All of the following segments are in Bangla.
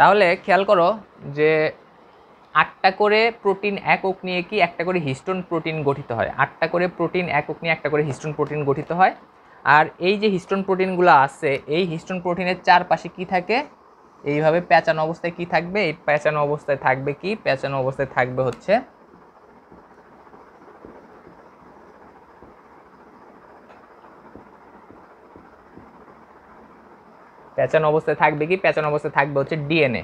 তাহলে খেয়াল করো যে 8টা করে প্রোটিন একক নিয়ে কি একটা করে হিস্টোন প্রোটিন গঠিত হয়। 8টা করে প্রোটিন একক নিয়ে একটা করে হিস্টোন প্রোটিন গঠিত হয়। আর এই যে হিস্টোন প্রোটিনগুলো আছে, এই হিস্টোন প্রোটিনের চারপাশে কি থাকে, এইভাবে প্যাঁচানো অবস্থায় কি থাকবে, এই প্যাঁচানো অবস্থায় থাকবে কি, প্যাঁচানো অবস্থায় থাকবে হচ্ছে প্যাঁচানো অবস্থায় থাকবে কি, প্যাঁচানো অবস্থায় থাকবে হচ্ছে ডিএনএ।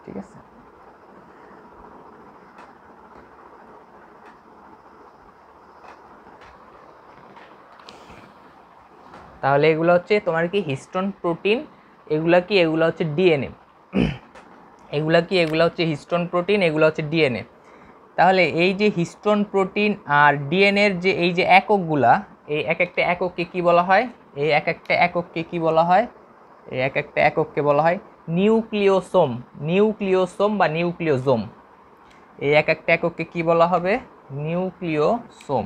ঠিক আছে, তাহলে এগুলো হচ্ছে তোমার কি হিস্টোন প্রোটিন, এগুলা কি, এগুলো হচ্ছে ডিএনএ। এগুলা কি, এগুলো হচ্ছে হিস্টোন প্রোটিন, এগুলো হচ্ছে ডিএনএ। তাহলে এই যে হিস্টোন প্রোটিন আর ডিএনএর যে এই যে এককগুলা, এই এক একটা একককে কি বলা হয়, এই এক একটা একককে কি বলা হয়, এই এক একটা একককে বলা হয় নিউক্লিওসোম। নিউক্লিওসোম বা নিউক্লিওজোম, এই এক একটা একককে কি বলা হবে, নিউক্লিওসোম।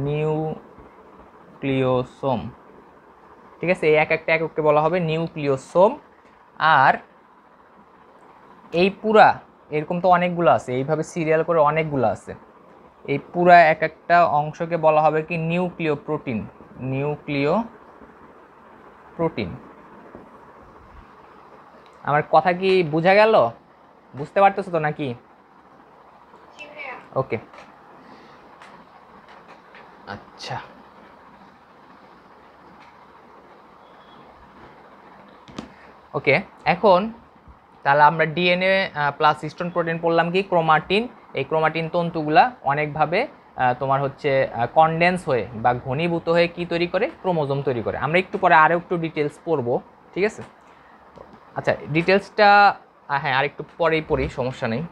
নিউক্লিওসোম, ঠিক আছে, এই এক একটা একককে বলা হবে নিউক্লিওসোম। আর এই পুরা এরকম তো অনেকগুলো আছে, এইভাবে সিরিয়াল করে অনেকগুলো আছে, এই পুরা এক একটা অংশকে বলা হবে কি নিউক্লিয় প্রোটিন। নিউক্লিয় প্রোটিন। আমার কথা কি বোঝা গেল, বুঝতে পারতেছো তো নাকি? ওকে, আচ্ছা, ওকে। এখন তাহলে আমরা ডিএনএ প্লাস হিস্টোন প্রোটিন পড়লাম কি, ক্রোমাটিন। এই ক্রোমাটিন তন্তুগুলা অনেকভাবে তোমার হচ্ছে কনডেন্স হয়ে বা ঘনীভূত হয়ে কি তৈরি করে, ক্রোমোজোম তৈরি করে। আমরা একটু পরে আরও একটু ডিটেলস পড়বো, ঠিক আছে। আচ্ছা, ডিটেলসটা হ্যাঁ আর একটু পরেই পড়ি, সমস্যা নেই।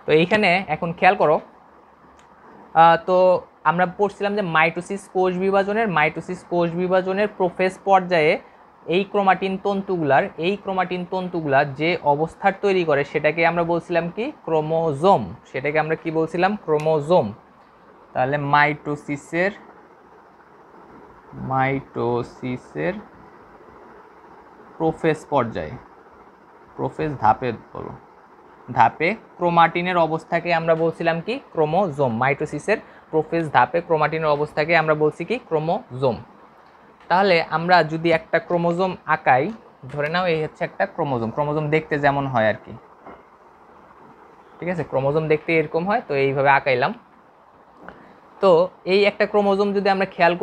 তো এইখানে এখন খেয়াল করো, তো আমরা পড়ছিলাম যে মাইটোসিস কোষ বিভাজনের প্রোফেজ পর্যায়ে এই ক্রোমাটিন তন্তুগুলার যে অবস্থার তৈরি করে সেটাকে আমরা বলছিলাম কি, ক্রোমোজোম। সেটাকে আমরা কি বলছিলাম, ক্রোমোজোম। তাহলে মাইটোসিসের প্রোফেজ পর্যায়ে, প্রোফেজ ধাপে ক্রোমাটিনের অবস্থাকে আমরা বলছিলাম কি, ক্রোমোজোম। মাইটোসিসের প্রোফেজ ধাপে ক্রোমাটিনের অবস্থাকে আমরা বলছি কি, ক্রোমোজোম। তাহলে আমরা যদি একটা ক্রোমোজোম আঁকাই, ধরে নাও এই হচ্ছে একটা ক্রোমোজোম। ক্রোমোজোম দেখতে যেমন হয় আর কি, ঠিক আছে, ক্রোমোজোম দেখতে এরকম হয়, তো এইভাবে আঁকাইলাম। তো এই একটা ক্রোমোজোম যদি আমরা খেয়াল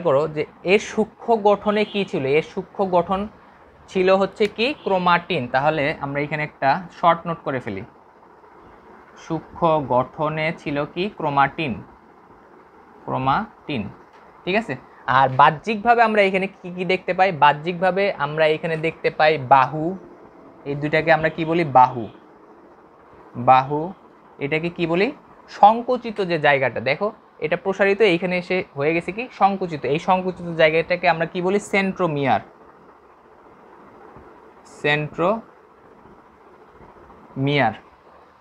করো যে এর সূক্ষ্ম গঠনে কি ছিল, এর সূক্ষ্ম গঠন ছিল হচ্ছে কি, ক্রোমাটিন। তাহলে আমরা এখানে একটা শর্ট নোট করে ফেলি, সূক্ষ্ম গঠনে ছিল কি, ক্রোমাটিন। ঠিক আছে। আর বাহ্যিকভাবে আমরা এখানে কি কি দেখতে পাই, বাহ্যিকভাবে আমরা এখানে দেখতে পাই বাহু। এই দুইটাকে আমরা কি বলি, বাহু। এটাকে কি বলি, সংকুচিত যে জায়গাটা, দেখো এটা প্রসারিত, এইখানে এসে হয়ে গেছে কি সংকুচিত। এই সংকুচিত জায়গাটাকে আমরা কি বলি, সেন্ট্রোমিয়ার।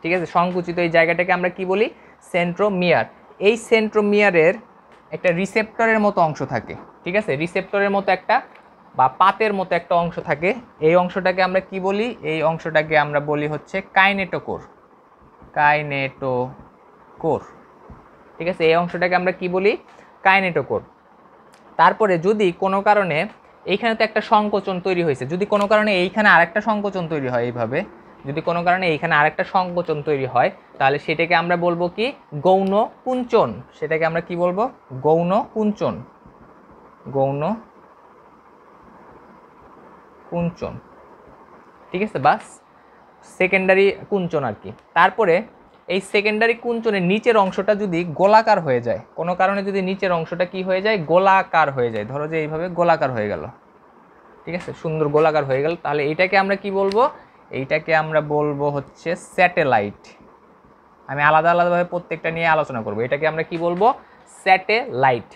ঠিক আছে, সংকুচিত এই জায়গাটাকে আমরা কি বলি, সেন্ট্রোমিয়ার। এই সেন্ট্রোমিয়ারের একটা রিসেপ্টরের মতো অংশ থাকে, ঠিক আছে, রিসেপ্টরের মতো একটা বা পাতের মতো একটা অংশ থাকে। এই অংশটাকে আমরা কি বলি, এই অংশটাকে আমরা বলি হচ্ছে কাইনেটোকোর। ঠিক আছে, এই অংশটাকে আমরা কি বলি, কাইনেটোকোর। তারপরে যদি কোনো কারণে এইখানে তো একটা সংকোচন তৈরি হয়েছে, যদি কোনো কারণে এইখানে আরেকটা সংকোচন তৈরি হয়, এইভাবে যদি কোনো কারণে এইখানে আরেকটা সংকোচন তৈরি হয়, তাহলে সেটাকে আমরা বলবো কি, গৌণ কুঞ্চন। সেটাকে আমরা কি বলবো, গৌণ কুঞ্চন। ঠিক আছে, বাস সেকেন্ডারি কুঞ্চন আর কি। তারপরে এই সেকেন্ডারি কুঞ্চনের নিচের অংশটা যদি গোলাকার হয়ে যায়, কোনো কারণে যদি নিচের অংশটা কি হয়ে যায়, গোলাকার হয়ে যায়, ধরো যে এইভাবে গোলাকার হয়ে গেল, ঠিক আছে, সুন্দর গোলাকার হয়ে গেল, তাহলে এইটাকে আমরা কি বলবো, এইটাকে আমরা বলবো হচ্ছে স্যাটেলাইট। আমি আলাদা আলাদাভাবে প্রত্যেকটা নিয়ে আলোচনা করব। এটাকে আমরা কি বলবো, স্যাটেলাইট।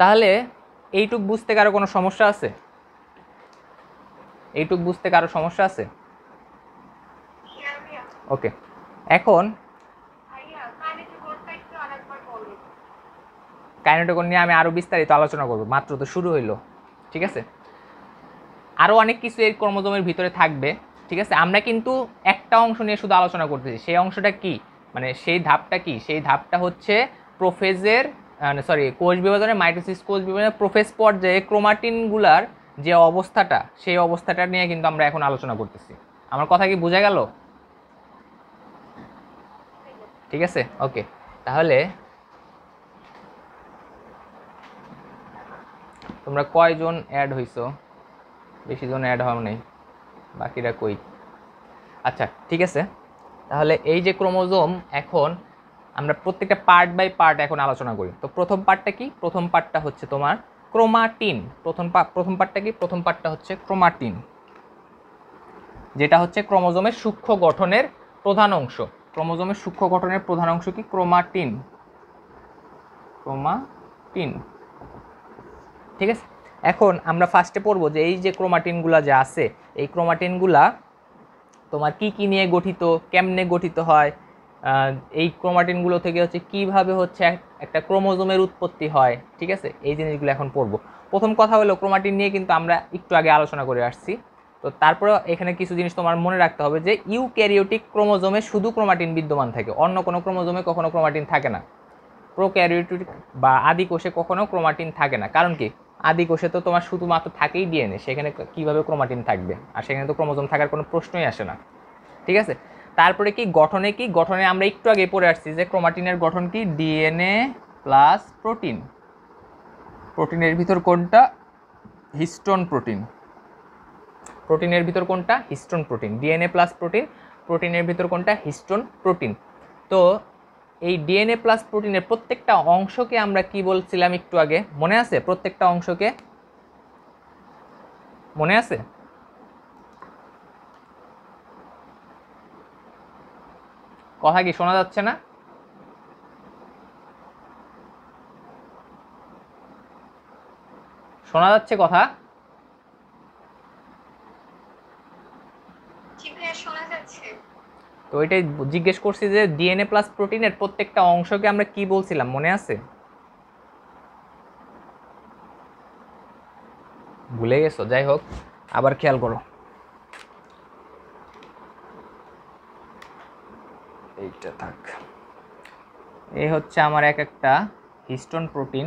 তাহলে এইটুক বুঝতে কারো কোনো সমস্যা আছে? এইটুক বুঝতে কারো সমস্যা আছে? ওকে, এখন কাইনেটোকন নিয়ে আমি আরও বিস্তারিত আলোচনা করব, মাত্র তো শুরু হইলো। ঠিক আছে, আরও অনেক কিছু এই ক্রোমোজোমের ভিতরে থাকবে। ঠিক আছে, আমরা কিন্তু একটা অংশ নিয়ে শুধু আলোচনা করতেছি। সেই অংশটা কি, মানে সেই ধাপটা কি? সেই ধাপটা হচ্ছে প্রোফেজের, কোষ বিভাজনের, মাইটোসিস কোষ বিভাজনের প্রোফেজ পর্যায়ে ক্রোমাটিনগুলার যে অবস্থাটা, সেই অবস্থাটা নিয়ে কিন্তু আমরা এখন আলোচনা করতেছি। আমার কথা কি বোঝা গেল? ঠিক আছে, ওকে। তাহলে তোমরা কয়জন অ্যাড হইছো? বেশি জন অ্যাড হও নাই, বাকিরা কই? আচ্ছা ঠিক আছে, তাহলে এই যে ক্রোমোজোম, এখন আমরা প্রত্যেকটা পার্ট বাই পার্ট এখন আলোচনা করি। তো প্রথম পার্টটা কি? প্রথম পার্টটা হচ্ছে তোমার ক্রোমাটিন। প্রথম পার্টটা কি? প্রথম পার্টটা হচ্ছে ক্রোমাটিন, যেটা হচ্ছে ক্রোমোজোমের সূক্ষ্ম গঠনের প্রধান অংশ। ক্রোমোজোমের সূক্ষ্ম গঠনের প্রধান অংশ কি? ক্রোমাটিন। ক্রোমাটিন, ঠিক আছে। এখন আমরা ফার্স্টে পড়বো যে এই যে ক্রোমাটিনগুলা যে আছে, এই ক্রোমাটিনগুলা তোমার কি কি নিয়ে গঠিত, কেমনে গঠিত হয়, এই ক্রোমাটিনগুলো থেকে হচ্ছে কিভাবে হচ্ছে একটা ক্রোমোজোমের উৎপত্তি হয়। ঠিক আছে, এই জিনিসগুলো এখন পড়বো। প্রথম কথা হলো ক্রোমাটিন নিয়ে কিন্তু আমরা একটু আগে আলোচনা করে আসছি। তো তারপরে এখানে কিছু জিনিস তোমার মনে রাখতে হবে যে ইউক্যারিওটিক ক্রোমোজোমে শুধু ক্রোমাটিন বিদ্যমান থাকে, অন্য কোনো ক্রোমোজোমে কখনো ক্রোমাটিন থাকে না। প্রোক্যারিওটিক বা আদি কোষে কখনো ক্রোমাটিন থাকে না। কারণ কি? আদি কোষে তো তোমার শুধুমাত্র থাকেই ডিএনএ, সেখানে কিভাবে ক্রোমাটিন থাকবে? আর সেখানে তো ক্রোমোজোম থাকার কোনো প্রশ্নই আসে না। ঠিক আছে, তারপরে কি গঠনে, কি গঠনে আমরা একটু আগে পড়ে আসছি যে ক্রোমাটিনের গঠন কি? DNA plus protein. প্রোটিনের ভিতর কোনটা? Histone protein. প্রোটিনের ভিতর কোনটা? Histone protein. DNA plus protein, প্রোটিনের ভিতর কোনটা? Histone protein. তো এই ডিএনএ প্লাস প্রোটিনের প্রত্যেকটা অংশকে আমরা কি বলছিলাম একটু আগে, মনে আছে? প্রত্যেকটা অংশকে মনে আছে? কথা কি শোনা যাচ্ছে না? শোনা যাচ্ছে কথা? তো এটাই জিজ্ঞেস করছি যে ডিএনএ প্লাস প্রোটিনের প্রত্যেকটা অংশকে আমরা কি বলছিলাম, মনে আছে? ভুলে গেছো? যাই হোক, আবার খেয়াল করো। এইটা থাক। এই হচ্ছে আমার এক একটা histone protein.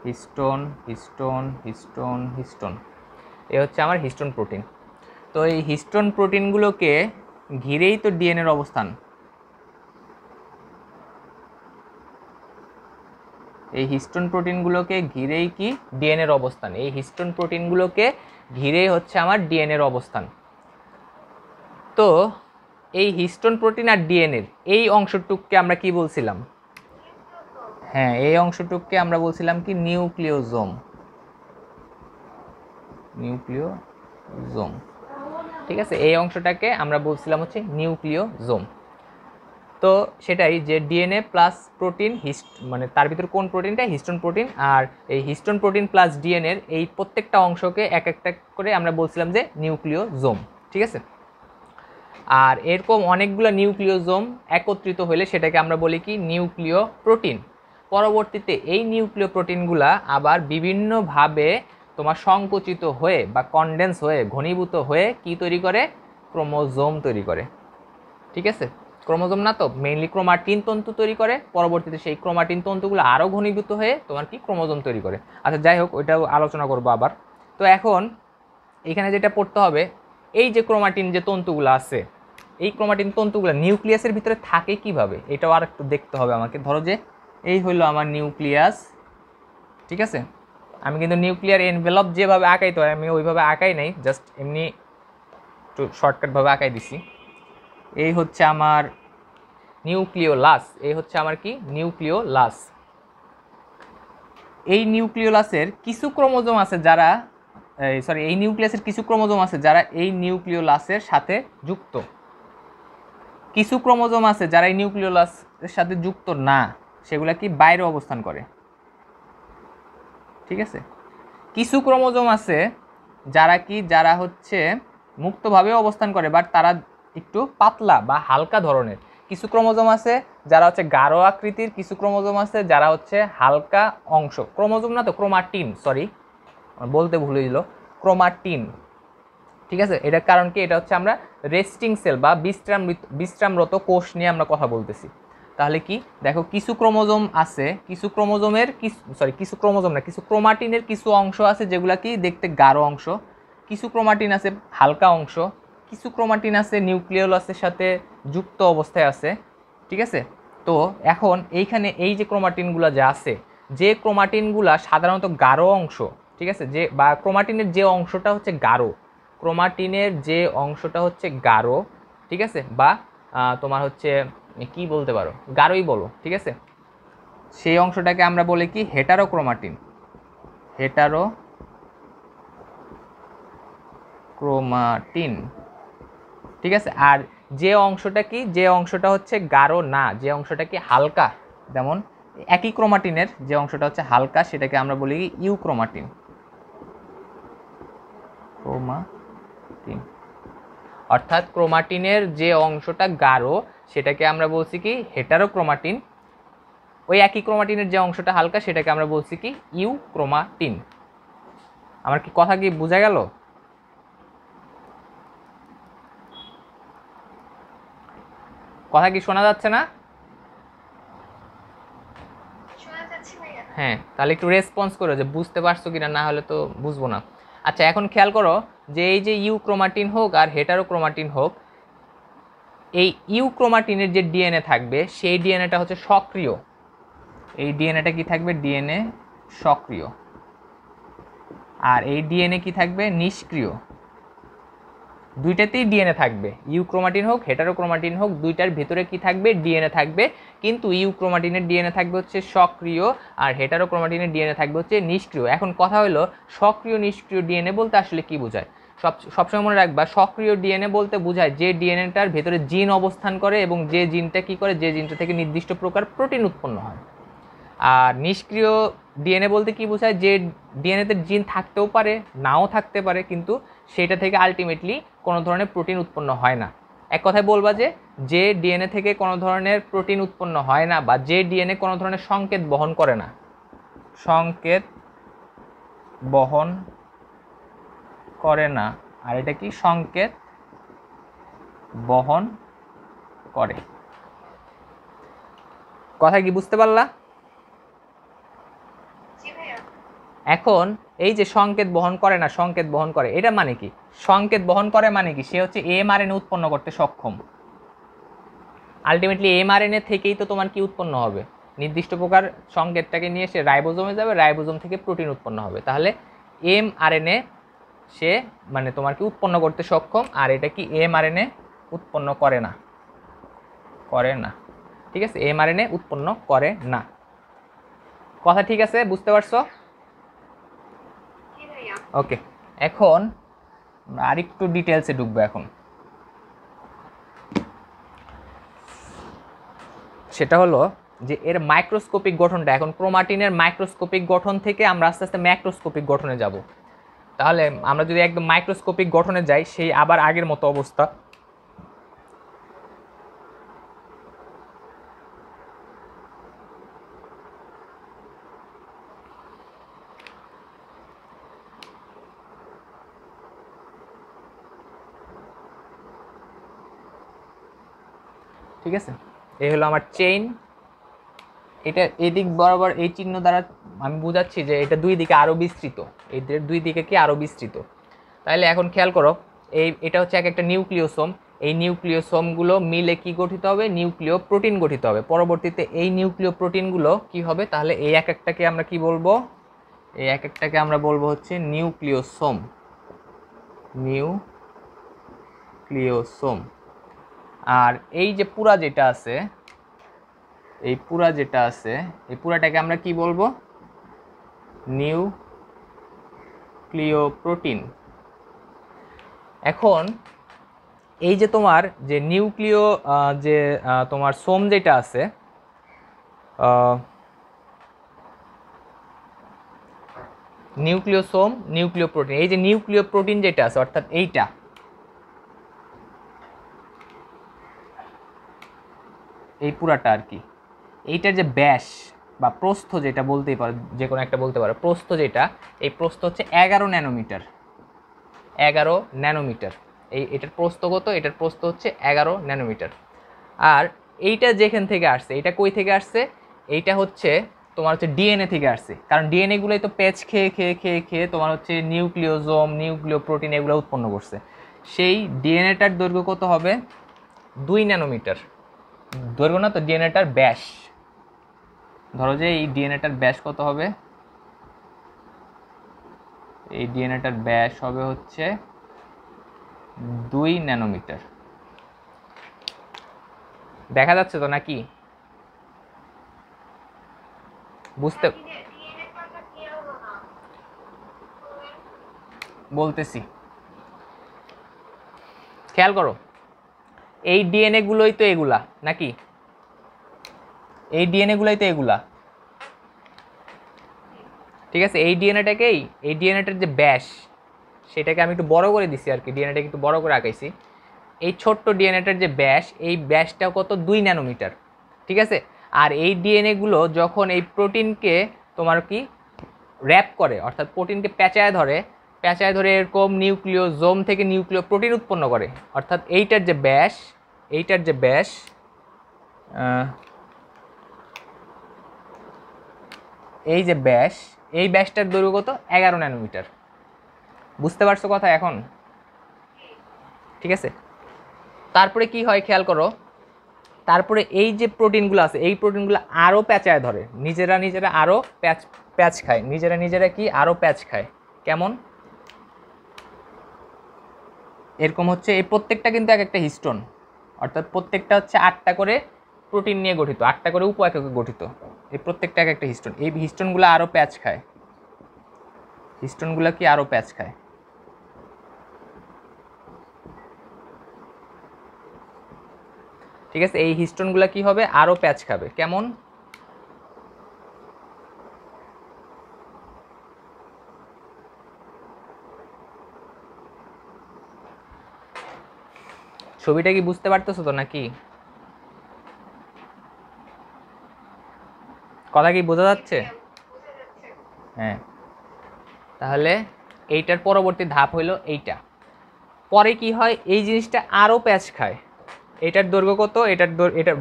Histone, histone, histone, histone, এ হচ্ছে আমার হিস্টোন প্রোটিন। তো এই হিস্টোন প্রোটিনগুলোকে ঘিরেই তো ডিএনএর অবস্থান। এই হিস্টোন প্রোটিনগুলোকে ঘিরেই কি ডিএনএর অবস্থান। এই হিস্টোন প্রোটিনগুলোকে ঘিরেই হচ্ছে আমার ডিএনএর অবস্থান। তো এই হিস্টোন প্রোটিন আর ডিএনএর এই অংশটুককে আমরা কি বলছিলাম? হ্যাঁ, এই অংশটুককে আমরা বলছিলাম কি? নিউক্লিওজোম। নিউক্লিওজোম, ঠিক আছে, এই অংশটাকে আমরা বলছিলাম হচ্ছে নিউক্লিওজোম। তো সেটাই যে ডিএনএ প্লাস প্রোটিন, মানে তার ভিতর কোন প্রোটিনটা? Histone protein. আর এই হিস্টোন প্রোটিন প্লাস ডিএনএর এই প্রত্যেকটা অংশকে এক একটা করে আমরা বলছিলাম যে নিউক্লিওজোম। ঠিক আছে, আর এরকম অনেকগুলো নিউক্লিওজোম একত্রিত হলে সেটাকে আমরা বলি কি? নিউক্লিয় প্রোটিন। পরবর্তীতে এই নিউক্লিয় প্রোটিনগুলা আবার বিভিন্নভাবে তোমার সংকুচিত হয়ে বা কনডেন্স হয়ে, ঘনীভূত হয়ে কি তৈরি করে? ক্রোমোজোম তৈরি করে। ঠিক আছে, ক্রোমোজোম না তো মেইনলি ক্রোমাটিন তন্তু তৈরি করে। পরবর্তীতে সেই ক্রোমাটিন তন্তুগুলো আরও ঘনীভূত হয়ে তোমার কি? ক্রোমোজোম তৈরি করে। আচ্ছা যাই হোক, ওইটাও আলোচনা করবো আবার। তো এখন এখানে যেটা পড়তে হবে, এই যে ক্রোমাটিন যে তন্তুগুলো আছে, এই ক্রোমাটিন তন্তুগুলো নিউক্লিয়াসের ভিতরে থাকে কিভাবে, এটাও আর একটু দেখতে হবে আমাকে। ধরো যে এই হইলো আমার নিউক্লিয়াস। ঠিক আছে, আমি কিন্তু নিউক্লিয়ার এনভেলপ যেভাবে আঁকাইতে হয় আমি ওইভাবে আঁকাই নাই, জাস্ট এমনি একটু শর্টকাটভাবে আঁকাই দিছি। এই হচ্ছে আমার নিউক্লিওলাস। এই হচ্ছে আমার কি? নিউক্লিওলাস। এই নিউক্লিওলাসের কিছু ক্রোমোজোম আছে যারা, এই নিউক্লিয়াসের কিছু ক্রোমোজোম আছে যারা এই নিউক্লিওলাসের সাথে যুক্ত। কিছু ক্রোমোজোম আছে যারা এই নিউক্লিওলাসের সাথে যুক্ত না, সেগুলা কি? বাইরে অবস্থান করে। ঠিক আছে, কিছু ক্রোমোজোম আছে যারা হচ্ছে মুক্তভাবে অবস্থান করে, বাট তারা একটু পাতলা বা হালকা ধরনের। কিছু ক্রোমোজোম আছে যারা হচ্ছে গাঢ় আকৃতির, কিছু ক্রোমোজোম আছে যারা হচ্ছে হালকা অংশ। ক্রোমোজোম না তো, ক্রোমাটিন, সরি বলতে ভুলে দিল, ক্রোমাটিন। ঠিক আছে, এটার কারণ কি? এটা হচ্ছে আমরা রেস্টিং সেল বা বিশ্রামরত কোষ নিয়ে আমরা কথা বলতেছি। তাহলে কি দেখো, কিছু ক্রোমোজোম আছে, কিছু ক্রোমোজোমের কিছু ক্রোমোজোম না, কিছু ক্রোমাটিনের কিছু অংশ আছে যেগুলা কি দেখতে গাঢ় অংশ, কিছু ক্রোমাটিন আছে হালকা অংশ, কিছু ক্রোমাটিন আছে নিউক্লিওলাসের সাথে যুক্ত অবস্থায় আছে। ঠিক আছে, তো এখন এইখানে এই যে ক্রোমাটিনগুলো যা আছে, যে ক্রোমাটিনগুলা সাধারণত গাঢ় অংশ, ঠিক আছে, যে বা ক্রোমাটিনের যে অংশটা হচ্ছে গাঢ়, ক্রোমাটিনের যে অংশটা হচ্ছে গাঢ়, ঠিক আছে, বা তোমার হচ্ছে কি বলতে পারো, গাঢ়ই বলো, ঠিক আছে, সেই অংশটাকে আমরা বলি কি হেটারোক্রোমাটিন। হেটারোক্রোমাটিন, ঠিক আছে। আর যে অংশটা কি, যে অংশটা হচ্ছে গাঢ় না, যে অংশটা কি হালকা, যেমন একই ক্রোমাটিনের যে অংশটা হচ্ছে হালকা, সেটাকে আমরা বলি কি ইউক্রোমাটিন। অর্থাৎ ক্রোমাটিনের যে অংশটা গাঢ় সেটাকে আমরা বলছি কি হেটারোক্রোমাটিন, ওই একই ক্রোমাটিনের যে অংশটা হালকা সেটাকে আমরা বলছি কি ইউক্রোমাটিন। আমার কি কথা কি বোঝা গেল? কথা কি শোনা যাচ্ছে না? হ্যাঁ, তাহলে একটু রেসপন্স করো যে বুঝতে পারছো কিনা, না হলে তো বুঝবো না। আচ্ছা, এখন খেয়াল করো যে এই যে ইউক্রোমাটিন হোক আর হেটারোক্রোমাটিন হোক, এই ইউক্রোমাটিনের যে ডিএনএ থাকবে সেই ডিএনএটা হচ্ছে সক্রিয়। এই ডিএনএটা কি থাকবে? ডিএনএ সক্রিয়। আর এই ডিএনএ কি থাকবে? নিষ্ক্রিয়। দুইটাতেই ডিএনএ থাকবে, ইউক্রোমাটিন হোক হেটারোক্রোমাটিন হোক, দুইটার ভিতরে কি থাকবে? ডিএনএ থাকবে। কিন্তু ইউক্রোমাটিনের ডিএনএ থাকবে হচ্ছে সক্রিয় আর হেটারোক্রোমাটিনের ডিএনএ থাকবে হচ্ছে নিষ্ক্রিয়। এখন কথা হলো সক্রিয় নিষ্ক্রিয় ডিএনএ বলতে আসলে কি বোঝায়? সবসময় মনে রাখবা, সক্রিয় ডিএনএ বলতে বোঝায় যে ডিএনএটার ভেতরে জিন অবস্থান করে এবং যে জিনটা কি করে, যে জিনটা থেকে নির্দিষ্ট প্রকার প্রোটিন উৎপন্ন হয়। আর নিষ্ক্রিয় ডিএনএ বলতে কি বোঝায়? যে ডিএনএতে জিন থাকতেও পারে, নাও থাকতে পারে, কিন্তু সেটা থেকে আলটিমেটলি কোনো ধরনের প্রোটিন উৎপন্ন হয় না। এক কথায় বলবা যে ডিএনএ থেকে কোনো ধরনের প্রোটিন উৎপন্ন হয় না, বা যে ডিএনএ কোনো ধরনের সংকেত বহন করে না, সংকেত বহন করে না, আর এটা কি সংকেত বহন করে। কথা কি বুঝতে পারলা? এখন এই যে সংকেত বহন করে না, সংকেত বহন করে, এটা মানে কি? সংকেত বহন করে মানে কি? সে হচ্ছে এমআরএনএ উৎপন্ন করতে সক্ষম। আলটিমেটলি এমআরএনএ থেকেই তো তোমার কি উৎপন্ন হবে? নির্দিষ্ট প্রকার সংকেতটাকে নিয়ে সে রাইবোজোমে যাবে, রাইবোজোম থেকে প্রোটিন উৎপন্ন হবে। তাহলে এমআরএনএ সে মানে তোমার কি উৎপন্ন করতে সক্ষম, আর এটা কি এমআরএনএ উৎপন্ন করে না, করে না। ঠিক আছে, এমআরএনএ উৎপন্ন করে না। কথা ঠিক আছে? বুঝতে পারছো? ওকে, এখন আরেকটু ডিটেলসে ঢুকবো। এখন সেটা হলো যে এর মাইক্রোস্কোপিক গঠনটা। এখন ক্রোমাটিনের মাইক্রোস্কোপিক গঠন থেকে আমরা আস্তে আস্তে ম্যাক্রোস্কোপিক গঠনে যাব। তাহলে আমরা যদি একদম মাইক্রোস্কোপিক গঠনে যাই, সেই আবার আগের মতো অবস্থা। ঠিক আছে, এই হলো আমার চেইন। এটা এদিক বরাবর এই চিহ্ন দ্বারা আমি বোঝাচ্ছি যে এটা দুই দিকে আরও বিস্তৃত, এদের দুই দিকে কি আরও বিস্তৃত। তাহলে এখন খেয়াল করো, এটা হচ্ছে এক একটা নিউক্লিওসোম। এই নিউক্লিওসোমগুলো মিলে কি গঠিত হবে? নিউক্লিয় প্রোটিন গঠিত হবে। পরবর্তীতে এই নিউক্লিয় প্রোটিনগুলো কি হবে? তাহলে এই এক একটাকে আমরা কি বলবো? এই এক একটাকে আমরা বলবো হচ্ছে নিউক্লিওসোম। নিউক্লিওসোম। আর এই যে পুরা যেটা আছে, এই পুরাটাকে আমরা কি বলবো? নিউক্লিওপ্রোটিন। এখন এই যে তোমার যে নিউক্লিয় যে তোমার সোম যেটা আছে, নিউক্লিওসোম, নিউক্লিওপ্রোটিন। এই যে নিউক্লিওপ্রোটিন যেটা আছে অর্থাৎ এইটা, এই পুরাটা আর কি, এইটার যে ব্যাস বা প্রস্থ যেটা বলতেই পারো, যে কোনো একটা বলতে পারো, প্রস্থ যেটা, এই প্রস্থ হচ্ছে 11 ন্যানোমিটার। 11 ন্যানোমিটার। এটার প্রস্থ কত? এটার প্রস্থ হচ্ছে 11 ন্যানোমিটার। আর এইটা যেখান থেকে আসছে, এটা কই থেকে আসছে? এইটা হচ্ছে তোমার হচ্ছে ডিএনএ থেকে আসছে, কারণ ডিএনএগুলোই তো প্যাচ খেয়ে খেয়ে খেয়ে খেয়ে তোমার হচ্ছে নিউক্লিওজোম, নিউক্লিওপ্রোটিন এগুলো উৎপন্ন করছে। সেই ডিএনএটার দৈর্ঘ্য কত হবে? 2 ন্যানোমিটার। দৈর্ঘ্য না তো, ডিএনএটার ব্যাস। ধরো যে এই ডিএনএটার ব্যাস কত হবে? এই ডিএনএটার ব্যাস হবে হচ্ছে 2 ন্যানোমিটার। দেখা যাচ্ছে তো নাকি? বুঝতে বলতেছি, খেয়াল করো, এই ডিএনএ গুলোই তো এগুলা নাকি? এই ডিএনএ গুলোই তো এগুলা, ঠিক আছে? এই ডিএনএটাকেই, এই ডিএনএটার যে ব্যাস, সেটাকে আমি একটু বড় করে দিছি আর কি, ডিএনএটাকে একটু বড় করে আঁকাইছি। এই ছোট্ট ডিএনএটার যে ব্যাস, এই ব্যাসটা কত? 2 ন্যানোমিটার, ঠিক আছে? আর এই ডিএনএ গুলো যখন এই প্রোটিনকে তোমার কি র্যাপ করে, অর্থাৎ প্রোটিনকে প্যাঁচায় ধরে, প্যাঁচায় ধরে এরকম নিউক্লিওজোম থেকে নিউক্লিয় প্রোটিন উৎপন্ন করে, অর্থাৎ এইটার যে ব্যাস, এইটার যে ব্যাস, এই যে ব্যাস, এই ব্যাসটার দৈর্ঘ্য কত? 11 ন্যানোমিটার। বুঝতে পারছো কথা এখন? ঠিক আছে, তারপরে কি হয় খেয়াল করো, তারপরে এই যে প্রোটিনগুলো আছে, এই প্রোটিনগুলো আরও প্যাঁচায় ধরে, নিজেরা নিজেরা আরও প্যাচ প্যাচ খায়, নিজেরা নিজেরা কি আরও প্যাচ খায়। কেমন? এরকম হচ্ছে, এই প্রত্যেকটা কিন্তু এক একটা হিস্টোন, অর্থাৎ প্রত্যেকটা হচ্ছে 8টা করে প্রোটিন নিয়ে গঠিত, 8টা করে উপ এককে গঠিত। এই প্রত্যেকটা এক একটা হিস্টোন, এই হিস্টোনগুলো আরও প্যাচ খায়, হিস্টোনগুলো কি আরও প্যাচ খায়। ঠিক আছে, এই হিস্টোনগুলো কি হবে? আরও প্যাচ খাবে। কেমন? ছবিটা কি বুঝতে পারতেছো তো নাকি? কথা কি বোঝা যাচ্ছে? হ্যাঁ, তাহলে এইটার পরবর্তী ধাপ হইলো এইটা। পরে কি হয়? এই জিনিসটা আরও প্যাচ খায়। এটার দৈর্ঘ্য কত? এটার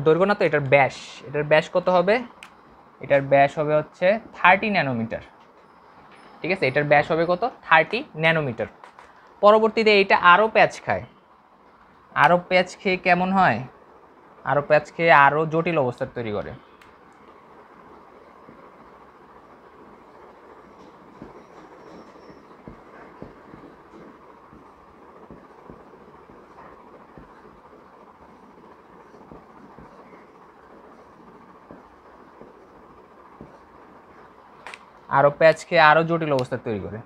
দৈর্ঘ্য না তো, এটার ব্যাস, এটার ব্যাস কত হবে? এটার ব্যাস হবে হচ্ছে 30 ন্যানোমিটার। ঠিক আছে, এটার ব্যাস হবে কত? 30 ন্যানোমিটার। পরবর্তীতে এইটা আরও প্যাচ খায়, আরও প্যাচ খেয়ে কেমন হয়? আরও প্যাচ খেয়ে আরও জটিল অবস্থা তৈরি করে। আরও প্যাচ খেয়ে আরও জটিল অবস্থা তৈরি করে।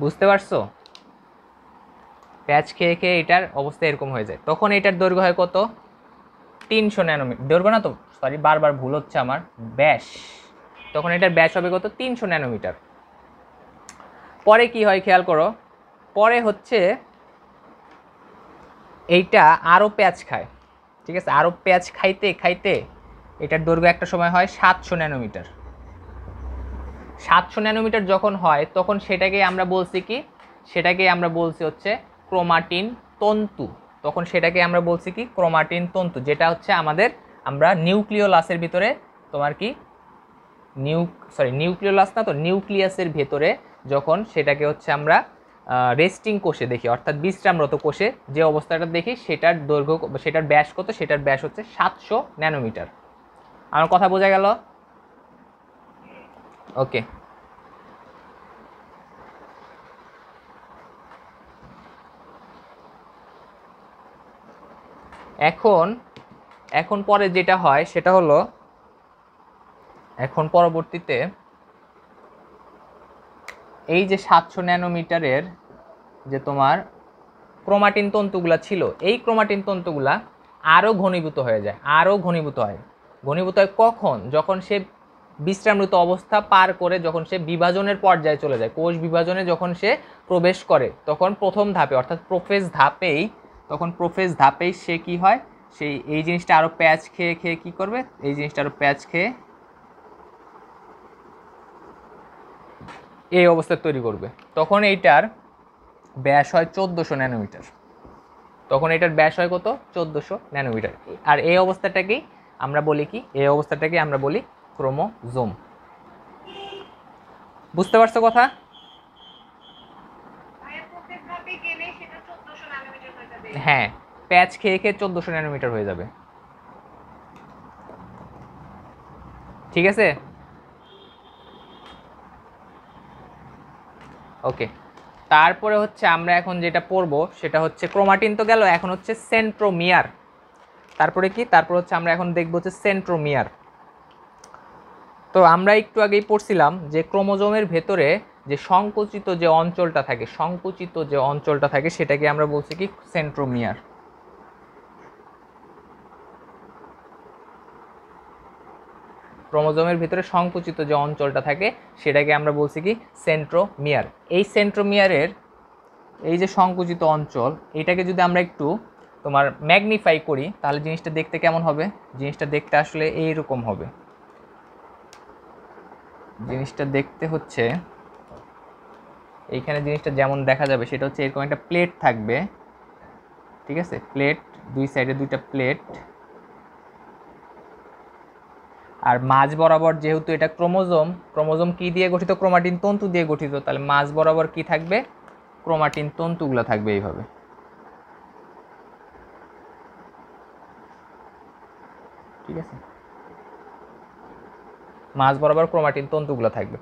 বুঝতে পারছো? প্যাচ খেয়ে খেয়ে এটার অবস্থা এরকম হয়ে যায়, তখন এটার দৈর্ঘ্য হয় কত? 300 ন্যানোমিটার। দৈর্ঘ্য না তো, সরি, বারবার ভুল হচ্ছে আমার, ব্যাস। তখন এটার ব্যাস হবে কত? 300 ন্যানোমিটার। পরে কি হয় খেয়াল করো, পরে হচ্ছে এইটা আরও প্যাচ খায়। ঠিক আছে, আরও প্যাচ খাইতে খাইতে এটার দৈর্ঘ্য একটা সময় হয় 700 ন্যানোমিটার। 700 ন্যানোমিটার যখন হয়, তখন সেটাকে আমরা বলছি কি? সেটাকে আমরা বলছি হচ্ছে ক্রোমাটিন তন্তু। তখন সেটাকে আমরা বলছি কি? ক্রোমাটিন তন্তু, যেটা হচ্ছে আমাদের, আমরা নিউক্লিওলাসের ভিতরে তোমার কি নিউক্লিওলাস না তো, নিউক্লিয়াসের ভেতরে যখন সেটাকে হচ্ছে আমরা রেস্টিং কোষে দেখি, অর্থাৎ বিশ্রামরত কোষে যে অবস্থাটা দেখি, সেটার দৈর্ঘ্য, সেটার ব্যাস কত? সেটার ব্যাস হচ্ছে 700 ন্যানোমিটার। আমার কথা বোঝা গেল? ওকে। এখন এখন পরে যেটা হয় সেটা হলো, এখন পরবর্তীতে এই যে 700 ন্যানোমিটারের যে তোমার ক্রোমাটিন তন্তুগুলা ছিল, এই ক্রোমাটিন তন্তুগুলা আরও ঘনীভূত হয়ে যায়, আরও ঘনীভূত হয়। ঘনীভূত হয় কখন? যখন সে বিশ্রামরত অবস্থা পার করে যখন সে বিভাজনের পর্যায়ে চলে যায়, কোষ বিভাজনে যখন সে প্রবেশ করে, তখন প্রথম ধাপে অর্থাৎ প্রোফেজ ধাপেই, তখন প্রোফেজ ধাপেই সে কি হয়, সেই এই জিনিসটা আরও প্যাচ খেয়ে খেয়ে কি করবে, এই জিনিসটা আরও প্যাচ খেয়ে এই অবস্থা তৈরি করবে। তখন এইটার ব্যাস হয় 1400 ন্যানোমিটার। তখন এটার ব্যাস হয় কত? 1400 ন্যানোমিটার। আর এই অবস্থাটাকেই আমরা বলি কি, এই অবস্থাটাকে আমরা বলি ক্রোমোজোম। বুঝতে পারছো কথা? হ্যাঁ, প্যাচ খেয়ে খেয়ে 1400 ন্যানোমিটার হয়ে যাবে। ঠিক আছে, ওকে। তারপরে হচ্ছে আমরা এখন যেটা পড়বো সেটা হচ্ছে ক্রোমাটিন তো গেল, এখন হচ্ছে সেন্ট্রোমিয়ার। তারপরে কি, তারপর হচ্ছে আমরা এখন দেখবো হচ্ছে সেন্ট্রোমিয়ার। তো আমরা একটু আগেই পড়ছিলাম যে ক্রোমোজোমের ভেতরে যে সংকুচিত যে অঞ্চলটা থাকে, সংকুচিত যে অঞ্চলটা থাকে সেটাকে আমরা বলছি কি সেন্ট্রোমিয়ার। ক্রোমোজোমের ভিতরে সংকুচিত যে অঞ্চলটা থাকে সেটাকে আমরা বলছি কি সেন্ট্রোমিয়ার। এই সেন্ট্রোমিয়ারের এই যে সংকুচিত অঞ্চল, এটাকে যদি আমরা একটু তোমার ম্যাগনিফাই করি তাহলে জিনিসটা দেখতে কেমন হবে? জিনিসটা দেখতে আসলে এইরকম হবে। জিনিসটা দেখতে হচ্ছে এইখানে জিনিসটা যেমন দেখা যাবে সেটা হচ্ছে এরকম একটা প্লেট থাকবে, ঠিক আছে, প্লেট, দুই সাইডে দুইটা প্লেট, আর মাঝ বরাবর যেহেতু এটা ক্রোমোজোম, ক্রোমোজোম কি দিয়ে গঠিত? ক্রোমাটিন তন্তু দিয়ে গঠিত, তাহলে মাঝ বরাবর কি থাকবে? ক্রোমাটিন তন্তুগুলো থাকবে এইভাবে, ঠিক আছে, মাঝ বরাবর ক্রোমাটিন তন্তুগুলো থাকবে।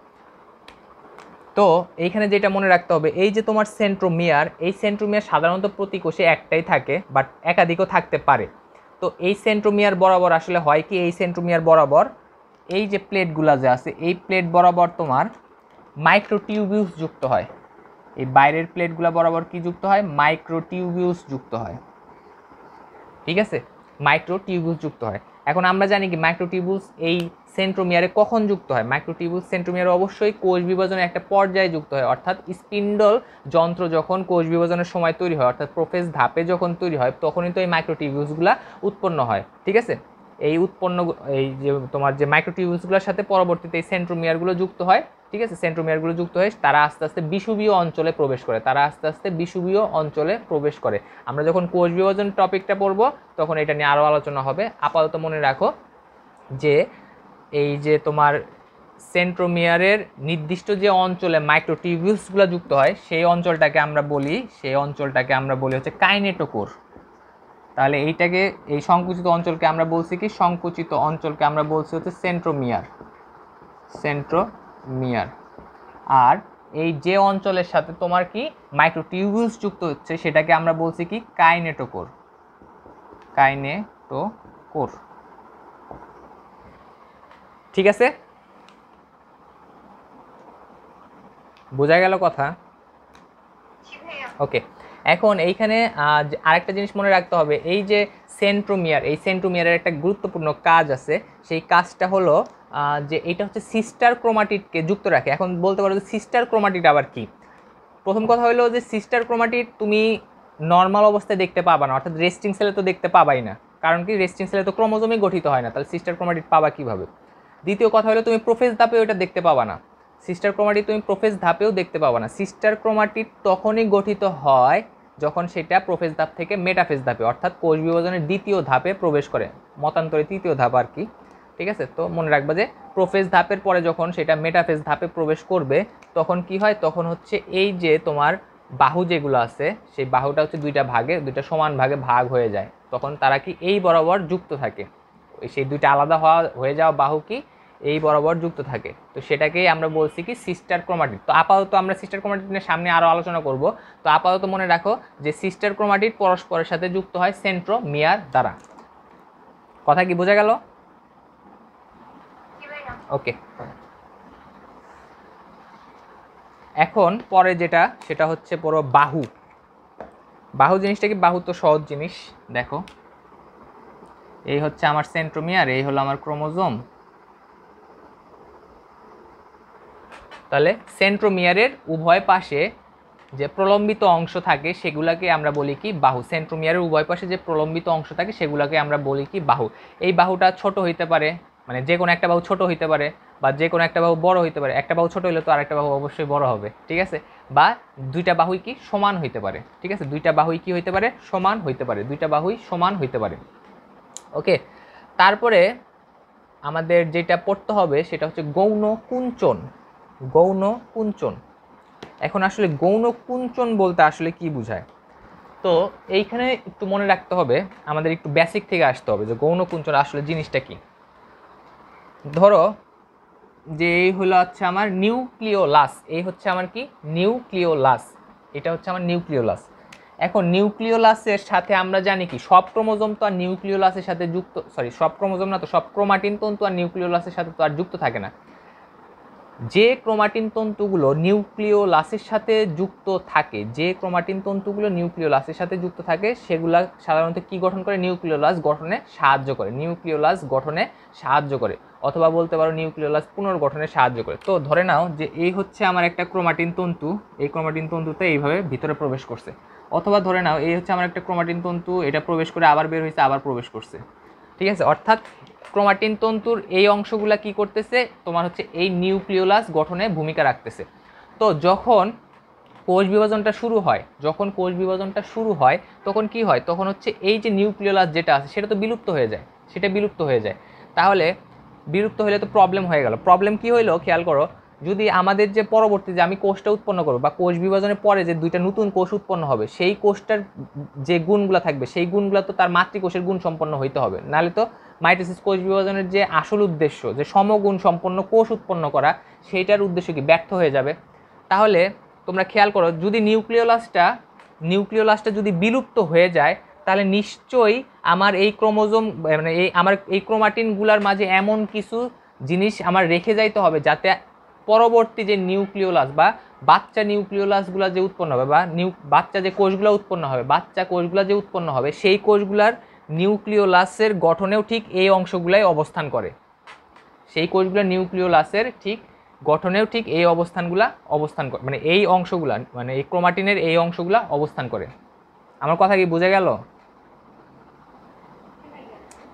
তো এইখানে যেটা মনে রাখতে হবে, এই যে তোমার সেন্ট্রোমিয়ার, এই সেন্ট্রোমিয়ার সাধারণত প্রতি কোষে একটাই থাকে, বাট একাধিকও থাকতে পারে। তো এই সেন্ট্রোমিয়ার বরাবর আসলে হয় কি, এই সেন্ট্রোমিয়ার বরাবর এই যে প্লেটগুলো যে আছে, এই প্লেট বরাবর তোমার মাইক্রোটিউবিউস যুক্ত হয়। এই বাইরের প্লেটগুলো বরাবর কি যুক্ত হয়? মাইক্রোটিউবিউস যুক্ত হয়, ঠিক আছে, মাইক্রোটিউবিউস যুক্ত হয়। এখন আমরা জানি কি মাইক্রোটিউবিউস এই সেন্ট্রোমিয়ারে কখন যুক্ত হয়? মাইক্রোটিউবিউস সেন্ট্রোমিয়ারে অবশ্যই কোষ বিভাজনের একটা পর্যায়ে যুক্ত হয়, অর্থাৎ স্পিন্ডল যন্ত্র যখন কোষ বিভাজনের সময় তৈরি হয়, অর্থাৎ প্রোফেজ ধাপে যখন তৈরি হয়, তখনই তো এই মাইক্রোটিউবিউসগুলো উৎপন্ন হয়, ঠিক আছে। এই উৎপন্ন এই যে তোমার যে মাইক্রোটিউবিউসগুলোর সাথে পরবর্তীতে এই সেন্ট্রোমিয়ারগুলো যুক্ত হয়, ঠিক আছে, সেন্ট্রোমিয়ারগুলো যুক্ত হয়ে তারা আস্তে আস্তে বিষুবীয় অঞ্চলে প্রবেশ করে, তারা আস্তে আস্তে বিষুবীয় অঞ্চলে প্রবেশ করে। আমরা যখন কোষ বিভাজন টপিকটা পড়বো তখন এটা নিয়ে আরও আলোচনা হবে। আপাতত মনে রাখো যে এই যে তোমার সেন্ট্রোমিয়ারের নির্দিষ্ট যে অঞ্চলে মাইক্রোটিউবিউলসগুলো যুক্ত হয় সেই অঞ্চলটাকে আমরা বলি হচ্ছে কাইনেটোকোর। তাহলে এইটাকে, এই সংকুচিত অঞ্চলকে আমরা বলছি কি, সংকুচিত অঞ্চলকে আমরা বলছি হচ্ছে সেন্ট্রোমিয়ার, সেন্ট্রোমিয়ার। আর এই যে অঞ্চলের সাথে তোমার কি মাইক্রোটিউবিউলস যুক্ত হচ্ছে সেটাকে আমরা বলছি কি কাইনেটোকোর, কাইনেটোকোর, ঠিক আছে, বোঝা গেল কথা? ওকে। এখন এইখানে আরেকটা জিনিস মনে রাখতে হবে, এই যে সেন্ট্রোমিয়ার, এই সেন্ট্রোমিয়ারের একটা গুরুত্বপূর্ণ কাজ আছে, সেই কাজটা হলো যে এটা হচ্ছে সিস্টার ক্রোমাটিডকে যুক্ত রাখে। এখন বলতে পারো যে সিস্টার ক্রোমাটিড আবার কি? প্রথম কথা হলো যে সিস্টার ক্রোমাটিড তুমি নর্মাল অবস্থায় দেখতে পাবা না, অর্থাৎ রেস্টিং সেলে তো দেখতে পাবাই না, কারণ কি রেস্টিং সেলে তো ক্রোমোজোমই গঠিত হয় না, তাহলে সিস্টার ক্রোমাটিড পাবা কিভাবে? দ্বিতীয় কথা হলো তুমি প্রোফেজ ধাপে ওটা দেখতে পাবা না, সিস্টার ক্রোমাটিড তুমি প্রোফেজ ধাপেও দেখতে পাবা না। সিস্টার ক্রোমাটিড তখনই গঠিত হয় যখন সেটা প্রোফেজ ধাপ থেকে মেটাফেজ ধাপে, অর্থাৎ কোষ বিভাজনের দ্বিতীয় ধাপে প্রবেশ করে, মতান্তরে তৃতীয় ধাপ আর কি, ঠিক আছে। তো মনে রাখবা যে প্রোফেজ ধাপের পরে যখন সেটা মেটাফেজ ধাপে প্রবেশ করবে তখন কি হয়, তখন হচ্ছে এই যে তোমার বাহু যেগুলো আছে সেই বাহুটা হচ্ছে দুইটা ভাগে, দুইটা সমান ভাগে ভাগ হয়ে যায়, তখন তারা কি এই বরাবর যুক্ত থাকে, সেই দুইটা আলাদা হয়ে যাওয়া বাহু কি এই বরাবর যুক্ত থাকে। তো সেটাকেই আমরা বলছি কি সিস্টার ক্রোমাটিড। তো আপাতত আমরা সিস্টার ক্রোমাটিড নিয়ে সামনে আরও আলোচনা করব। তো আপাতত মনে রাখো যে সিস্টার ক্রোমাটিড পরস্পরের সাথে যুক্ত হয় সেন্ট্রোমিয়ার দ্বারা। কথা কি বোঝা গেল? ওকে। এখন পরে যেটা সেটা হচ্ছে পুরো বাহু। বাহু জিনিসটা কি? বাহু তো সহজ জিনিস, দেখো এই হচ্ছে আমার সেন্ট্রোমিয়ার, এই হলো আমার ক্রোমোজোম। তাহলে সেন্ট্রোমিয়ারের উভয় পাশে যে প্রলম্বিত অংশ থাকে সেগুলাকে আমরা বলি কি? বাহু। সেন্ট্রোমিয়ারের উভয় পাশে যে প্রলম্বিত অংশ থাকে সেগুলাকে আমরা বলি কি? বাহু। এই বাহুটা ছোট হইতে পারে, মানে যে কোনো একটা বাহু ছোট হইতে পারে, বা যে কোনো একটা বাহু বড় হইতে পারে। একটা বাহু ছোট হইলে তো আরেকটা বাহু অবশ্যই বড় হবে, ঠিক আছে? বা দুইটা বাহুই কি? সমান হইতে পারে, ঠিক আছে? দুইটা বাহুই কি হইতে পারে? সমান হইতে পারে, দুইটা বাহুই সমান হইতে পারে। ওকে, তারপরে আমাদের যেটা পড়তে হবে সেটা হচ্ছে গৌণ কুঞ্চন। গৌণ কুঞ্চন। এখন আসলে গৌণ কুঞ্চন বলতে আসলে কি বোঝায়? তো এইখানে একটু মনে রাখতে হবে, আমাদের একটু বেসিক থেকে আসতে হবে যে গৌণ কুঞ্চন আসলে জিনিসটা কি। ধরো যে এই হলো হচ্ছে আমার নিউক্লিওলাস, এই হচ্ছে আমার কি? নিউক্লিওলাস। এটা হচ্ছে আমার নিউক্লিওলাস। এখন নিউক্লিওলাসের সাথে আমরা জানি কি সব ক্রোমোজোম তো আর নিউক্লিওলাসের সাথে যুক্ত, সরি সব ক্রোমোজোম না তো, সব ক্রোমাটিন তন্তু আর নিউক্লিওলাসের সাথে তো আর যুক্ত থাকে না। যে ক্রোমাটিন তন্তুগুলো নিউক্লিওলাসের সাথে যুক্ত থাকে, যে ক্রোমাটিন তন্তুগুলো নিউক্লিওলাসের সাথে যুক্ত থাকে সেগুলা সাধারণত কি গঠন করে? নিউক্লিওলাস গঠনে সাহায্য করে, নিউক্লিওলাস গঠনে সাহায্য করে, অথবা বলতে পারো নিউক্লিওলাস পুনর্গঠনে সাহায্য করে। তো ধরে নাও যে এই হচ্ছে আমার একটা ক্রোমাটিন তন্তু, এই ক্রোমাটিন তন্তুতে এইভাবে ভিতরে প্রবেশ করছে, অথবা ধরে নাও এই হচ্ছে আমার একটা ক্রোমাটিন তন্তু, এটা প্রবেশ করে আবার বের হয়েছে, আবার প্রবেশ করছে, ঠিক আছে? অর্থাৎ ক্রোমাটিন তন্তুর এই অংশগুলা কি করতেছে? তোমার হচ্ছে এই নিউক্লিওলাস গঠনে ভূমিকা রাখতেছে। তো যখন কোষ বিভাজনটা শুরু হয়, যখন কোষ বিভাজনটা শুরু হয় তখন কি হয়? তখন হচ্ছে এই যে নিউক্লিওলাস যেটা আছে সেটা তো বিলুপ্ত হয়ে যায়, সেটা বিলুপ্ত হয়ে যায়। তাহলে বিলুপ্ত হলে তো প্রবলেম হয়ে গেল। প্রবলেম কি হইলো খেয়াল করো, যদি আমাদের যে পরবর্তী যে আমি কোষটা উৎপন্ন করবো বা কোষ বিভাজনের পরে যে দুইটা নতুন কোষ উৎপন্ন হবে, সেই কোষটার যে গুণগুলো থাকবে সেই গুণগুলো তো তার মাতৃকোষের গুণ সম্পন্ন হইতে হবে, নাহলে তো মাইটোসিস কোষ বিভাজনের যে আসল উদ্দেশ্য, যে সমগুণ সম্পন্ন কোষ উৎপন্ন করা, সেইটার উদ্দেশ্য কি? ব্যর্থ হয়ে যাবে। তাহলে তোমরা খেয়াল করো, যদি নিউক্লিওলাসটা যদি বিলুপ্ত হয়ে যায় তাহলে নিশ্চয়ই আমার এই ক্রোমোজোম, মানে এই আমার এই ক্রোমাটিনগুলার মাঝে এমন কিছু জিনিস আমার রেখে যাইতে হবে যাতে পরবর্তী যে নিউক্লিওলাস বা বাচ্চা নিউক্লিওলাসগুলো যে উৎপন্ন হবে, বা বাচ্চা যে কোষগুলো উৎপন্ন হবে, বাচ্চা কোষগুলো যে উৎপন্ন হবে, সেই কোষগুলার নিউক্লিওলাসের গঠনেও ঠিক এই অংশগুলাই অবস্থান করে, সেই কোষগুলো নিউক্লিওলাসের ঠিক গঠনেও ঠিক এই অবস্থানগুলা অবস্থান করে, মানে এই অংশগুলা, মানে এই ক্রোমাটিনের এই অংশগুলা অবস্থান করে। আমার কথা কি বোঝা গেল?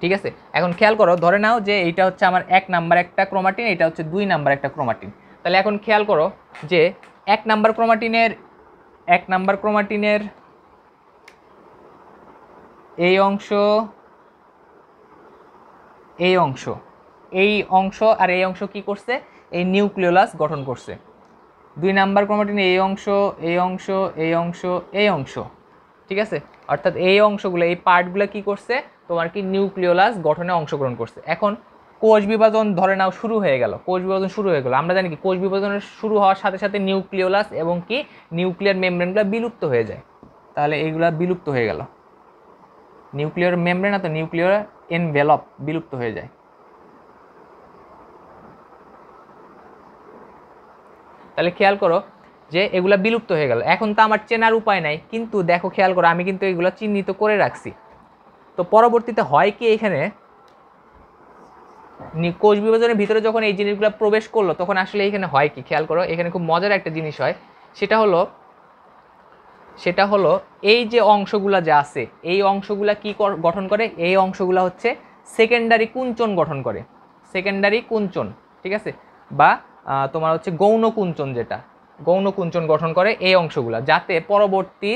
ঠিক আছে, এখন খেয়াল করো, ধরে নাও যে এইটা হচ্ছে আমার 1 নাম্বার একটা ক্রোমাটিন, এটা হচ্ছে 2 নাম্বার একটা ক্রোমাটিন। তাহলে এখন খেয়াল করো যে 1 নাম্বার ক্রোমাটিনের এই অংশ, এই অংশ, এই অংশ আর এই অংশ কি করছে? এই নিউক্লিওলাস গঠন করছে। 2 নাম্বার ক্রোমাটিন এই অংশ, এই অংশ, এই অংশ, এই অংশ, ঠিক আছে? অর্থাৎ এই অংশগুলো, এই পার্টগুলো কি করছে? তোমার কি নিউক্লিওলাস গঠনে অংশগ্রহণ করছে। এখন কোষ বিভাজন ধরে নাও শুরু হয়ে গেল, কোষ বিভাজন শুরু হয়ে গেল। আমরা জানি কি কোষ বিভাজনের শুরু হওয়ার সাথে সাথে নিউক্লিওলাস এবং কি নিউক্লিয়ার মেমব্রেনগুলো বিলুপ্ত হয়ে যায়। তাহলে এইগুলা বিলুপ্ত হয়ে গেল, নিউক্লিয়ার মেমব্রেন না তো নিউক্লিয়ার এনভেলপ বিলুপ্ত হয়ে যায়। তাহলে খেয়াল করো যে এগুলা বিলুপ্ত হয়ে গেল। এখন তো আমার চেনার উপায় নাই, কিন্তু দেখো খেয়াল করো আমি কিন্তু এগুলো চিহ্নিত করে রাখছি। তো পরবর্তীতে হয় কি, এখানে কোষ বিভাজনের ভিতরে যখন এই জিনিসগুলো প্রবেশ করলো তখন আসলে এখানে হয় কি, খেয়াল করো এখানে খুব মজার একটা জিনিস হয়। সেটা হলো এই যে অংশগুলা যা আছে, এই অংশগুলা কি গঠন করে? এই অংশগুলা হচ্ছে সেকেন্ডারি কুঞ্চন গঠন করে, সেকেন্ডারি কুঞ্চন, ঠিক আছে? বা তোমার হচ্ছে গৌণ কুঞ্চন, যেটা গৌণ কুঞ্চন গঠন করে এই অংশগুলা, যাতে পরবর্তী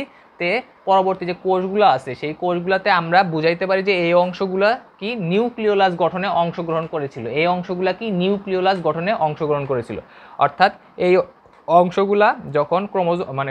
যে কোষগুলো আছে সেই কোষগুলাতে আমরা বুঝাইতে পারি যে এই অংশগুলা কি নিউক্লিওলাস গঠনে অংশগ্রহণ করেছিল, এই অংশগুলা কি নিউক্লিওলাস গঠনে অংশগ্রহণ করেছিল। অর্থাৎ এই অংশগুলা যখন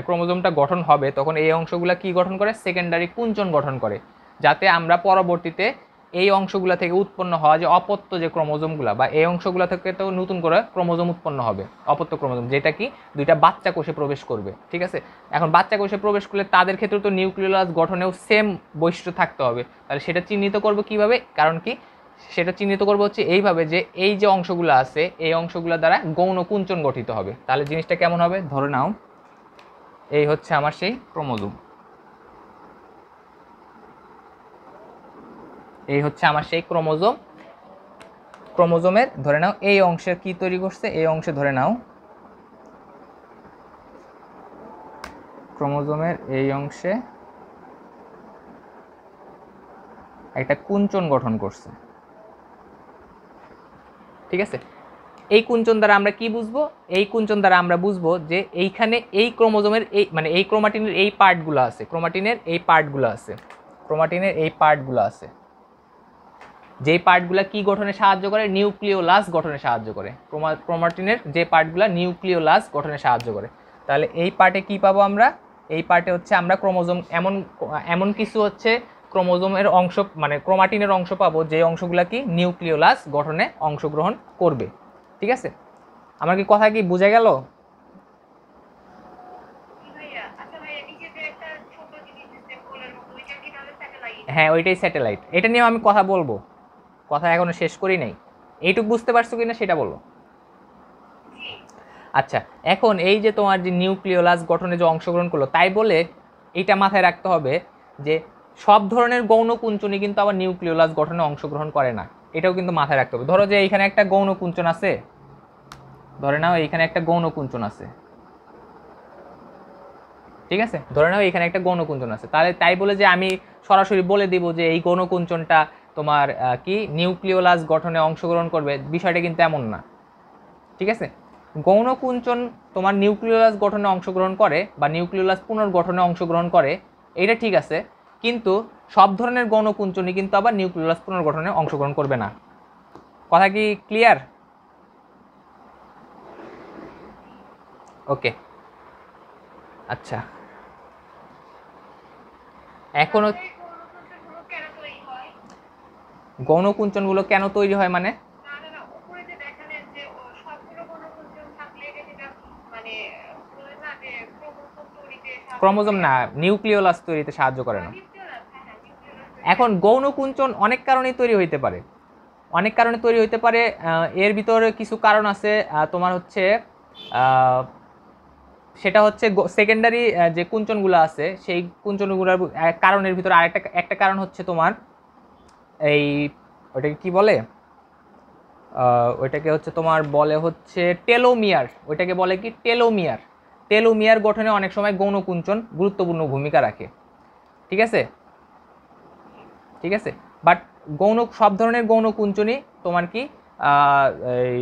ক্রোমোজোমটা গঠন হবে তখন এই অংশগুলা কি গঠন করে? সেকেন্ডারি কুঞ্চন গঠন করে, যাতে আমরা পরবর্তীতে এই অংশগুলা থেকে উৎপন্ন হওয়া যে অপত্য যে ক্রোমোজোমগুলা, বা এই অংশগুলা থেকে তো নতুন করে ক্রোমোজোম উৎপন্ন হবে, অপত্য ক্রোমোজোম, যেটা কি দুইটা বাচ্চা কোষে প্রবেশ করবে, ঠিক আছে? এখন বাচ্চা কোষে প্রবেশ করলে তাদের ক্ষেত্রে তো নিউক্লিওলাস গঠনেও সেম বৈশিষ্ট্য থাকতে হবে। তাহলে সেটা চিহ্নিত করবো কিভাবে? কারণ কি সেটা চিহ্নিত করবো হচ্ছে এইভাবে যে এই যে অংশগুলো আছে এই অংশগুলো দ্বারা গৌণ কুঞ্চন গঠিত হবে। তাহলে জিনিসটা কেমন হবে, ধরে নাও এই হচ্ছে আমার সেই ক্রোমোজোম, এই হচ্ছে আমার সেই ক্রোমোজোম। ক্রোমোজোমের ধরে নাও এই অংশের কি তৈরি করছে, এই অংশে ধরে নাও ক্রোমোজোমের এই অংশে একটা কুঞ্চন গঠন করছে, ঠিক আছে। এই কুঞ্চন দ্বারা আমরা কি বুঝবো, এই কুঞ্চন দ্বারা আমরা বুঝবো যে এইখানে এই ক্রোমোজোমের এই মানে এই ক্রোমাটিনের এই পার্টগুলো আছে, ক্রোমাটিনের এই পার্টগুলো আছে, ক্রোমাটিনের এই পার্টগুলো আছে, যেই পার্টগুলো কি গঠনে সাহায্য করে, নিউক্লিওলাস গঠনে সাহায্য করে। ক্রোমাটিনের যে পার্টগুলো নিউক্লিওলাস গঠনে সাহায্য করে। তাহলে এই পার্টে কি পাবো আমরা, এই পার্টে হচ্ছে আমরা ক্রোমোজোম এমন কিছু হচ্ছে ক্রোমোজোমের অংশ মানে ক্রোমাটিনের অংশ পাবো যে অংশগুলো কি নিউক্লিওলাস গঠনে অংশগ্রহণ করবে, ঠিক আছে। আমার কি কথা কি বোঝা গেল? হ্যাঁ ওইটাই স্যাটেলাইট, এটা নিয়েও আমি কথা বলবো, কথা এখনো শেষ করি নাই। এইটুকু বুঝতে পারছো কিনা সেটা বলো। আচ্ছা, এখন এই যে তোমার যে নিউক্লিওলাস গঠনে যে অংশগ্রহণ করলো, তাই বলে এইটা মাথায় রাখতে হবে যে সব ধরনের গৌণ কুঞ্চনই কিন্তু আবার নিউক্লিওলাস গঠনে অংশগ্রহণ করে না, এটাও কিন্তু মাথায় রাখতে হবে। ধরো যে এইখানে একটা গৌণ কুঞ্চন আছে, ধরে নাও এইখানে একটা গৌণ কুঞ্চন আছে, ঠিক আছে, ধরে নাও এখানে একটা গৌণ কুঞ্চন আছে, তাহলে তাই বলে যে আমি সরাসরি বলে দিব যে এই গৌণ কুঞ্চনটা তোমার কি নিউক্লিওলাস গঠনে অংশগ্রহণ করবে, বিষয়টা কিন্তু এমন না, ঠিক আছে। গৌণ কুঞ্চন তোমার নিউক্লিওলাস গঠনে অংশগ্রহণ করে বা নিউক্লিওলাস পুনর্গঠনে অংশগ্রহণ করে, এটা ঠিক আছে, কিন্তু সব ধরনের গৌণ কুঞ্চনই কিন্তু আবার নিউক্লিওলাস পুনর্গঠনে অংশগ্রহণ করবে না। কথা কি ক্লিয়ার? ওকে, আচ্ছা, এখন গৌণ কুঞ্চনগুলো কেন তৈরি হয় মানে ক্রোমোজোম না, নিউক্লিওলাস তৈরিতে সাহায্য করে না। এখন গৌণ কুঞ্চন অনেক কারণেই তৈরি হইতে পারে, অনেক কারণে তৈরি হইতে পারে। এর ভিতরে কিছু কারণ আছে তোমার হচ্ছে সেটা হচ্ছে সেকেন্ডারি যে কুঞ্চনগুলো আছে সেই কুঞ্চনগুলোর কারণের ভিতরে একটা কারণ হচ্ছে তোমার এই ওইটাকে কি বলে, ওইটাকে হচ্ছে তোমার বলে হচ্ছে টেলোমিয়ার, ওইটাকে বলে কি টেলোমিয়ার। টেলোমিয়ার গঠনে অনেক সময় গৌণ কুঞ্চন গুরুত্বপূর্ণ ভূমিকা রাখে, ঠিক আছে, ঠিক আছে। বাট সব ধরনের গৌণ কুঞ্চনই তোমার কি এই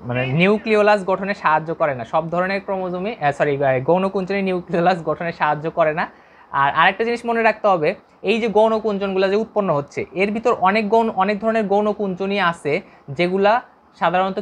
মানে নিউক্লিওলাস গঠনে সাহায্য করে না, সব ধরনের ক্রোমোজোমে গৌণ কুঞ্চনই নিউক্লিওলাস গঠনে সাহায্য করে না। আর আরেকটা জিনিস মনে রাখতে হবে, এই যে গৌণ কুঞ্চনগুলো যে উৎপন্ন হচ্ছে এর ভিতর অনেক ধরনের গৌণ কুঞ্চনই আছে যেগুলা সাধারণত